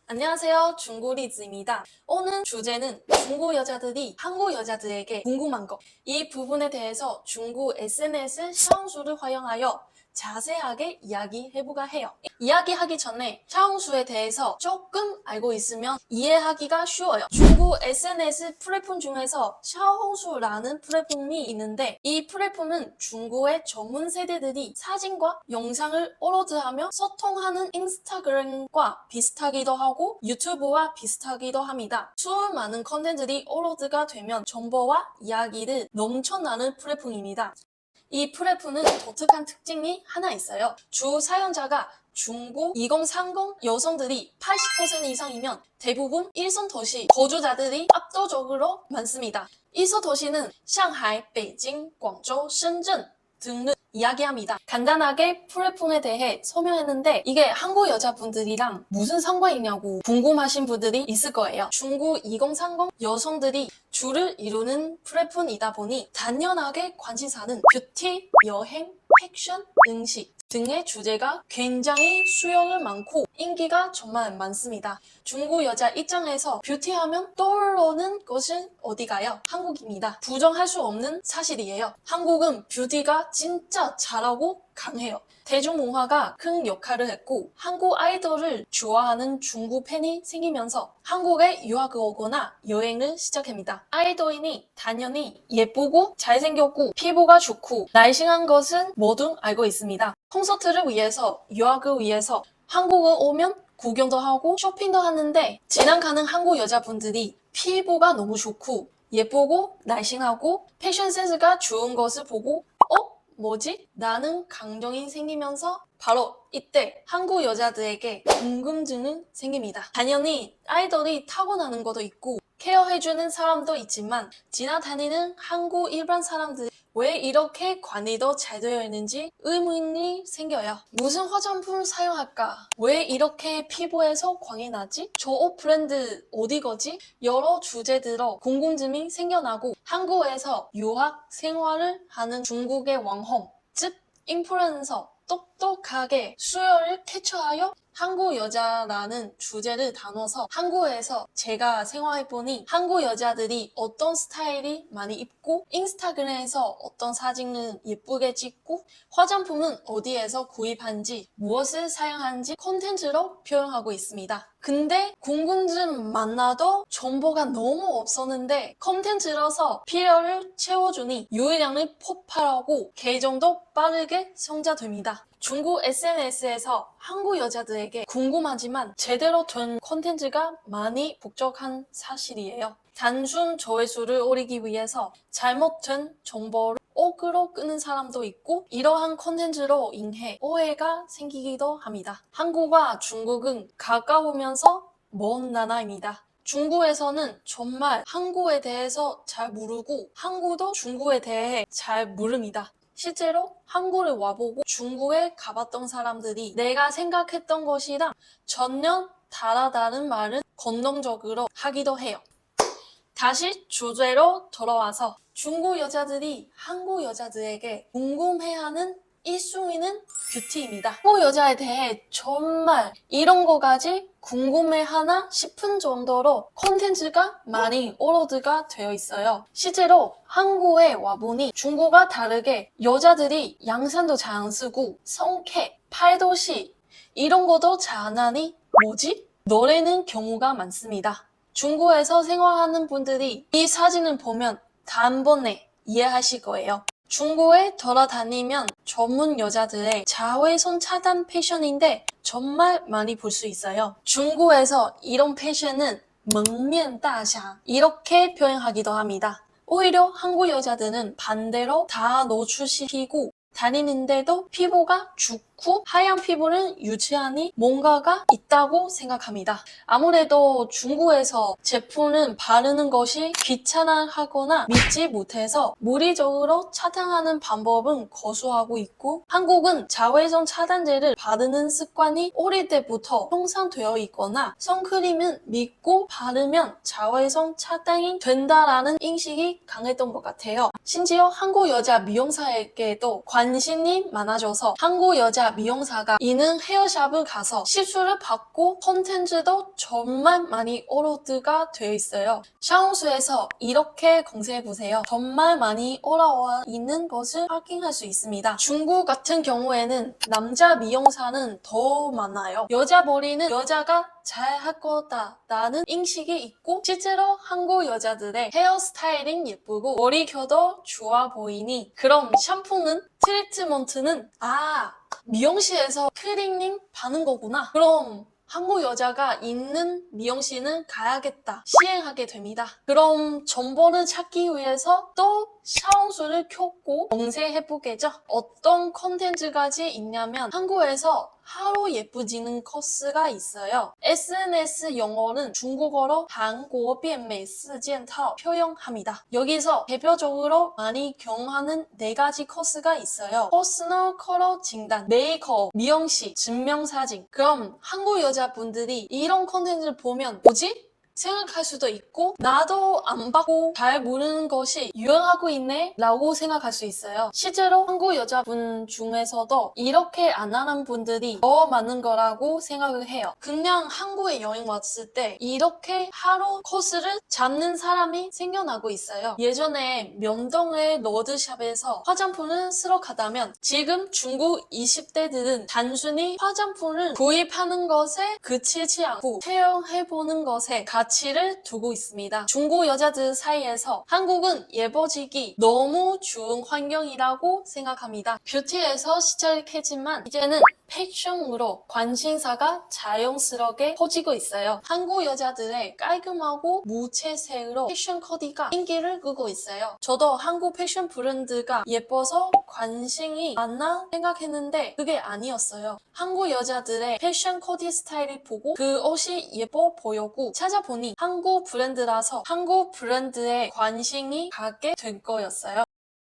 안녕하세요. 중고리즈입니다. 오늘 주제는 중고 여자들이 한국 여자들에게 궁금한 것. 이 부분에 대해서 중고 SNS 샤오슈를 활용하여 자세하게 이야기해보가 해요. 이야기하기 전에 샤오슈에 대해서 조금 알고 있으면 이해하기가 쉬워요. 중고 SNS 플랫폼 중에서 샤오슈라는 플랫폼이 있는데 이 플랫폼은 중고의 전문 세대들이 사진과 영상을 업로드하며 소통하는 인스타그램과 비슷하기도 하고 유튜브와 비슷하기도 합니다. 수많은 컨텐츠들이 업로드가 되면 정보와 이야기를 넘쳐나는 플랫폼입니다. 이 플랫폼은 독특한 특징이 하나 있어요. 주 사용자가 중고 2030 여성들이 80% 이상이면 대부분 일선 도시 거주자들이 압도적으로 많습니다. 일선 도시는 상하이, 베이징, 광저우,深圳 등을 이야기합니다. 간단하게 플랫폼에 대해 설명했는데 이게 한국 여자분들이랑 무슨 상관이 있냐고 궁금하신 분들이 있을 거예요. 중고 2030 여성들이 주를 이루는 플랫폼이다 보니 당연하게 관심사는 뷰티, 여행, 패션, 음식 등의 주제가 굉장히 수요가 많고 인기가 정말 많습니다. 중고 여자 입장에서 뷰티하면 떠오르는 것은 어디가요? 한국입니다. 부정할 수 없는 사실이에요. 한국은 뷰티가 진짜 잘하고 강해요. 대중문화가 큰 역할을 했고 한국 아이돌을 좋아하는 중국 팬이 생기면서 한국에 유학을 오거나 여행을 시작합니다. 아이돌이니 당연히 예쁘고 잘생겼고 피부가 좋고 날씬한 것은 모두 알고 있습니다. 콘서트를 위해서 유학을 위해서 한국을 오면 구경도 하고 쇼핑도 하는데 지나가는 한국 여자분들이 피부가 너무 좋고 예쁘고 날씬하고 패션 센스가 좋은 것을 보고 뭐지? 나는 감정이 생기면서 바로 이때 한국 여자들에게 궁금증은 생깁니다. 당연히 아이돌이 타고나는 것도 있고 케어해주는 사람도 있지만 지나다니는 한국 일반 사람들 왜 이렇게 관리도 잘 되어 있는지 의문이 생겨요. 무슨 화장품 사용할까? 왜 이렇게 피부에서 광이 나지? 저 옷 브랜드 어디 거지? 여러 주제들로 궁금증이 생겨나고 한국에서 유학 생활을 하는 중국의网红, 즉 인플루언서 똑똑하게 수요를 캐쳐하여 한국 여자라는 주제를 다뤄서 한국에서 제가 생활해보니 한국 여자들이 어떤 스타일이 많이 입고 인스타그램에서 어떤 사진을 예쁘게 찍고 화장품은 어디에서 구입한지 무엇을 사용하는지 콘텐츠로 표현하고 있습니다. 근데 궁금증 많아도 정보가 너무 없었는데 콘텐츠로서 필요를 채워주니 유의량을 폭발하고 계정도 빠르게 성장됩니다. 중국 SNS에서 한국 여자들에게 궁금하지만 제대로 된 콘텐츠가 많이 부족한 사실이에요. 단순 조회수를 올리기 위해서 잘못된 정보를 억으로 끄는 사람도 있고 이러한 콘텐츠로 인해 오해가 생기기도 합니다. 한국과 중국은 가까우면서 먼 나라입니다. 중국에서는 정말 한국에 대해서 잘 모르고 한국도 중국에 대해 잘 모릅니다. 실제로 한국을 와보고 중국에 가봤던 사람들이 내가 생각했던 것이랑 전혀 다르다는 말은 건너적으로 하기도 해요. 다시 주제로 돌아와서 중국 여자들이 한국 여자들에게 궁금해하는 1순위는 뷰티입니다. 한국 여자에 대해 정말 이런 거까지 궁금해하나 싶은 정도로 콘텐츠가 많이 업로드가 되어 있어요. 실제로 한국에 와보니 중국과 다르게 여자들이 양산도 잘 안 쓰고 성캐, 팔도시 이런 것도 잘 안 하니 뭐지? 노래는 경우가 많습니다. 중국에서 생활하는 분들이 이 사진을 보면 단번에 이해하실 거예요. 중국에 돌아다니면 전문 여자들의 자외선 차단 패션인데 정말 많이 볼 수 있어요. 중국에서 이런 패션은蒙面大侠이렇게 표현하기도 합니다. 오히려 한국 여자들은 반대로 다 노출시키고 다니는데도 피부가 죽고 하얀 피부는 유지하니 뭔가가 있다고 생각합니다. 아무래도 중국에서 제품은 바르는 것이 귀찮아하거나 믿지 못해서 물리적으로 차단하는 방법은 거수하고 있고 한국은 자외선 차단제를 바르는 습관이 어릴 때부터 형성되어 있거나 선크림은 믿고 바르면 자외선 차단이 된다라는 인식이 강했던 것 같아요. 심지어 한국 여자 미용사에게도 관심이 관심이 많아져서 한국 여자 미용사가 있는 헤어샵을 가서 시술을 받고 콘텐츠도 정말 많이 업로드가 되어 있어요. 샤오수에서 이렇게 검색해보세요. 정말 많이 올라와 있는 것을 확인할 수 있습니다. 중국 같은 경우에는 남자 미용사는 더 많아요. 여자 머리는 여자가 잘 할 거다라는 인식이 있고 실제로 한국 여자들의 헤어스타일링 예쁘고 머리 켜도 좋아 보이니 그럼 샴푸는 트리트먼트는 미용실에서 클리닝 받는 거구나. 그럼 한국 여자가 있는 미용실은 가야겠다. 시행하게 됩니다. 그럼 정보를 찾기 위해서 또 샤오수를 켰고 검색해보겠죠. 어떤 콘텐츠까지 있냐면 한국에서 하루 예쁘지는 코스가 있어요. SNS 영어는 중국어로 한국变美四件套 표현합니다. 여기서 대표적으로 많이 경험하는 4가지 코스가 있어요. 퍼스널 컬러 진단, 메이크업, 미용실, 증명사진. 그럼 한국 여자분들이 이런 콘텐츠를 보면 뭐지? 생각할 수도 있고 나도 안 받고 잘 모르는 것이 유행하고 있네 라고 생각할 수 있어요. 실제로 한국 여자분 중에서도 이렇게 안 하는 분들이 더 많은 거라고 생각을 해요. 그냥 한국에 여행 왔을 때 이렇게 하루 코스를 잡는 사람이 생겨나고 있어요. 예전에 명동의 로드샵에서 화장품을 쓰러 가다면 지금 중국 20대들은 단순히 화장품을 구입하는 것에 그치지 않고 체험해보는 것에 가치를 두고 있습니다. 중국 여자들 사이에서 한국은 예뻐지기 너무 좋은 환경이라고 생각합니다. 뷰티에서 시작했지만 이제는 패션으로 관심사가 자연스럽게 퍼지고 있어요. 한국 여자들의 깔끔하고 무채색으로 패션 코디가 인기를 끄고 있어요. 저도 한국 패션 브랜드가 예뻐서 관심이 많나 생각했는데 그게 아니었어요. 한국 여자들의 패션 코디 스타일을 보고 그 옷이 예뻐 보였고 찾아보니 한국 브랜드라서 한국 브랜드에 관심이 가게 된 거였어요.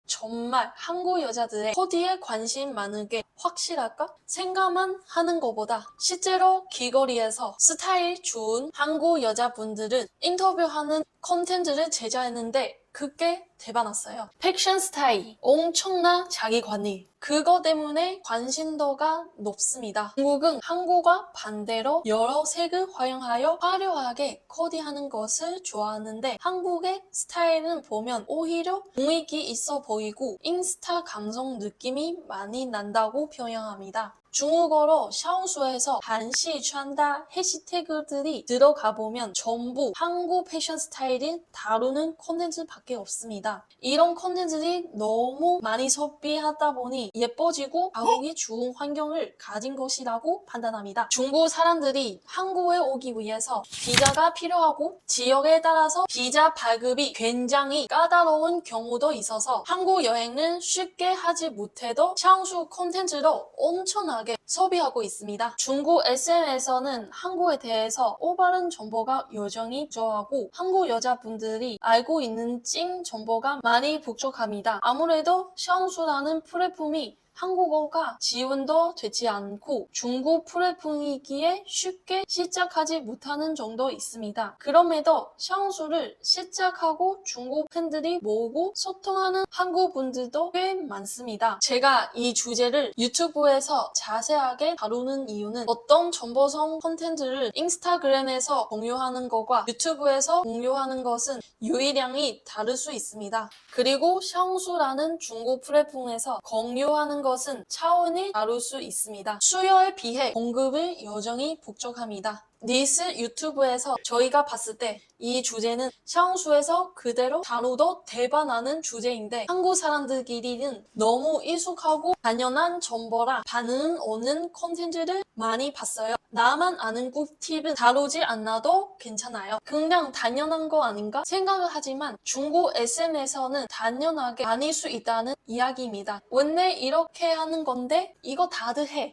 정말 한국 여자들의 코디에 관심 많은 게 확실할까? 생각만 하는 것보다 실제로 길거리에서 스타일 좋은 한국 여자분들은 인터뷰하는 콘텐츠를 제작했는데 그게 대박났어요. 패션 스타일, 엄청난 자기관리. 그거 때문에 관심도가 높습니다. 중국은 한국과 반대로 여러 색을 활용하여 화려하게 코디하는 것을 좋아하는데 한국의 스타일은 보면 오히려 분위기 있어 보이고 인스타 감성 느낌이 많이 난다고 표현합니다. 중국어로 샤오수에서 한시穿搭 해시태그들이 들어가 보면 전부 한국 패션 스타일을 다루는 콘텐츠밖에 없습니다. 이런 콘텐츠들이 너무 많이 소비하다 보니 예뻐지고 가격이 좋은 환경을 가진 것이라고 판단합니다. 중국 사람들이 한국에 오기 위해서 비자가 필요하고 지역에 따라서 비자 발급이 굉장히 까다로운 경우도 있어서 한국 여행을 쉽게 하지 못해도 샤오수 콘텐츠로 엄청나게 소비하고 있습니다. 중국 SNS에서는 한국에 대해서 올바른 정보가 여전히 부족하고 한국 여자분들이 알고 있는 찐 정보가 많이 부족합니다. 아무래도 샤오수라는 플랫폼이 한국어가 지원도 되지 않고 중국 플랫폼이기에 쉽게 시작하지 못하는 정도 있습니다. 그럼에도 샤오수를 시작하고 중국 팬들이 모으고 소통하는 한국 분들도 꽤 많습니다. 제가 이 주제를 유튜브에서 자세하게 다루는 이유는 어떤 정보성 콘텐츠를 인스타그램에서 공유하는 것과 유튜브에서 공유하는 것은 유의량이 다를 수 있습니다. 그리고 샤오수라는 중국 플랫폼에서 공유하는 것은 차원이 다를 수 있습니다. 수요에 비해 공급이 여전히 부족합니다. 니스 유튜브에서 저희가 봤을 때 이 주제는 샤오수에서 그대로 다루도 대박나는 주제인데 한국 사람들끼리는 너무 익숙하고 당연한 정보라 반응 오는 콘텐츠를 많이 봤어요. 나만 아는 꿀팁은 다루지 않아도 괜찮아요. 그냥 당연한 거 아닌가 생각을 하지만 중국 SNS에서는 당연하게 아닐 수 있다는 이야기입니다. 원래 이렇게 하는 건데 이거 다들 해.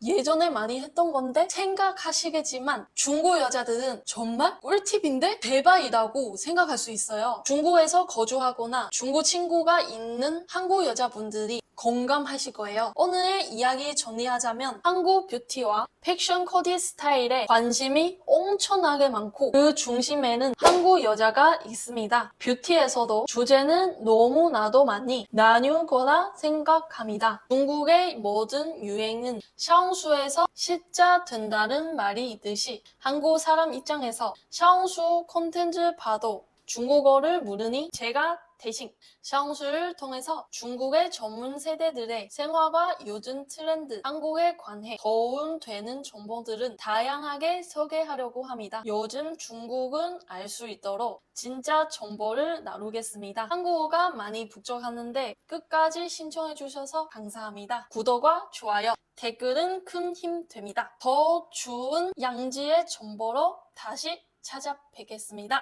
예전에 많이 했던 건데 생각하시겠지만 중국 여자들은 정말 꿀팁인데 대박이라고 생각할 수 있어요. 중국에서 거주하거나 중국 친구가 있는 한국 여자분들이 공감하실 거예요. 오늘의 이야기 정리하자면 한국 뷰티와 패션 코디 스타일에 관심이 엄청 엄청나게 많고 그 중심에는 한국 여자가 있습니다. 뷰티에서도 주제는 너무나도 많이 나뉘거나 생각합니다. 중국의 모든 유행은 샤오수에서 시작된다는 말이 있듯이 한국 사람 입장에서 샤오수 콘텐츠 봐도 중국어를 모르니 제가 대신 샤오수를 통해서 중국의 전문 세대들의 생활과 요즘 트렌드, 한국의 관해, 도움되는 정보들은 다양하게 소개하려고 합니다. 요즘 중국은 알 수 있도록 진짜 정보를 나누겠습니다. 한국어가 많이 부족하는데 끝까지 신청해 주셔서 감사합니다. 구독과 좋아요, 댓글은 큰 힘 됩니다. 더 좋은 양지의 정보로 다시 찾아뵙겠습니다.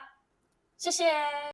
谢谢。